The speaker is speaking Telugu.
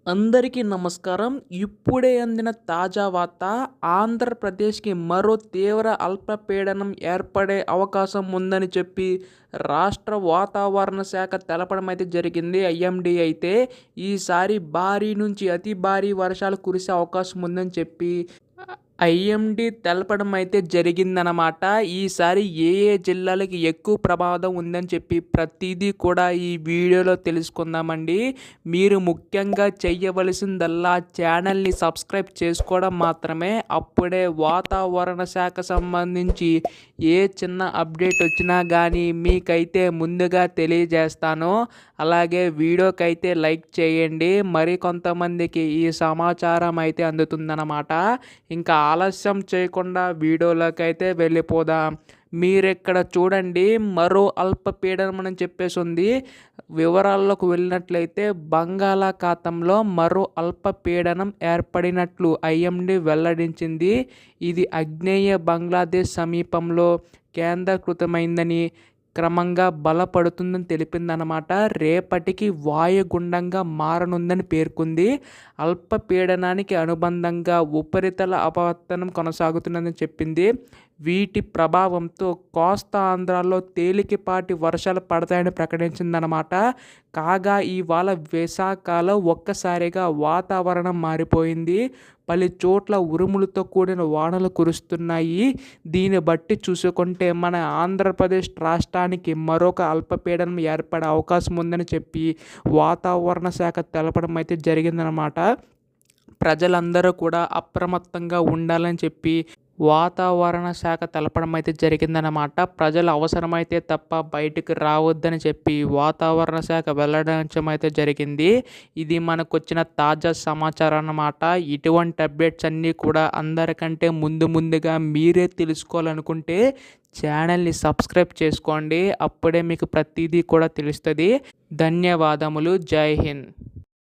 అందరికీ నమస్కారం. ఇప్పుడే అందిన తాజా వార్త. ఆంధ్రప్రదేశ్‌కి మరో తీవ్ర అల్పపీడనం ఏర్పడే అవకాశం ఉందని చెప్పి రాష్ట్ర వాతావరణ శాఖ తెలపడం అయితే జరిగింది. ఐఎండీ అయితే ఈసారి భారీ నుంచి అతి భారీ వర్షాలు కురిసే అవకాశం ఉందని చెప్పి ఐఎండీ తెలపడం అయితే జరిగిందనమాట. ఈసారి ఏ ఏ జిల్లాలకి ఎక్కువ ప్రమాదం ఉందని చెప్పి ప్రతిదీ కూడా ఈ వీడియోలో తెలుసుకుందామండి. మీరు ముఖ్యంగా చేయవలసిందల్లా ఛానల్ని సబ్స్క్రైబ్ చేసుకోవడం మాత్రమే. అప్పుడే వాతావరణ శాఖ సంబంధించి ఏ చిన్న అప్డేట్ వచ్చినా కానీ మీకైతే ముందుగా తెలియజేస్తాను. అలాగే వీడియోకైతే లైక్ చేయండి. మరి కొంతమందికి ఈ సమాచారం అయితే అందుతుందన్నమాట. ఇంకా ఆలస్యం చేయకుండా వీడియోలోకి అయితే వెళ్ళిపోదాం. మీరెక్కడ చూడండి, మరో అల్పపీడనం అని చెప్పేసి ఉంది. వివరాల్లోకి వెళ్ళినట్లయితే బంగాళాఖాతంలో మరో అల్పపీడనం ఏర్పడినట్లు ఐఎండీ వెల్లడించింది. ఇది ఆగ్నేయ బంగ్లాదేశ్ సమీపంలో కేంద్రీకృతమైందని, క్రమంగా బలపడుతుందని తెలిపిందనమాట. రేపటికి వాయుగుండంగా మారనుందని పేర్కొంది. అల్పపీడనానికి అనుబంధంగా ఉపరితల ఆవర్తనం కొనసాగుతుందని చెప్పింది. వీటి ప్రభావంతో కోస్తా ఆంధ్రాలో తేలికపాటి వర్షాలు పడతాయని ప్రకటించిందనమాట. కాగా ఇవాళ విశాఖలో ఒక్కసారిగా వాతావరణం మారిపోయింది. పలు చోట్ల ఉరుములతో కూడిన వానలు కురుస్తున్నాయి. దీన్ని బట్టి చూసుకుంటే మన ఆంధ్రప్రదేశ్ రాష్ట్రానికి మరొక అల్పపీడనం ఏర్పడే అవకాశం ఉందని చెప్పి వాతావరణ శాఖ తెలపడం అయితే జరిగిందనమాట. ప్రజలందరూ కూడా అప్రమత్తంగా ఉండాలని చెప్పి వాతావరణ శాఖ తెలపడం అయితే జరిగిందనమాట. ప్రజలు అవసరమైతే తప్ప బయటకు రావద్దని చెప్పి వాతావరణ శాఖ వెల్లడించడం అయితే జరిగింది. ఇది మనకు వచ్చిన తాజా సమాచారం అన్నమాట. ఇటువంటి అప్డేట్స్ అన్నీ కూడా అందరికంటే ముందుగా మీరే తెలుసుకోవాలనుకుంటే ఛానల్ని సబ్స్క్రైబ్ చేసుకోండి. అప్పుడే మీకు ప్రతిదీ కూడా తెలుస్తుంది. ధన్యవాదములు. జై హింద్.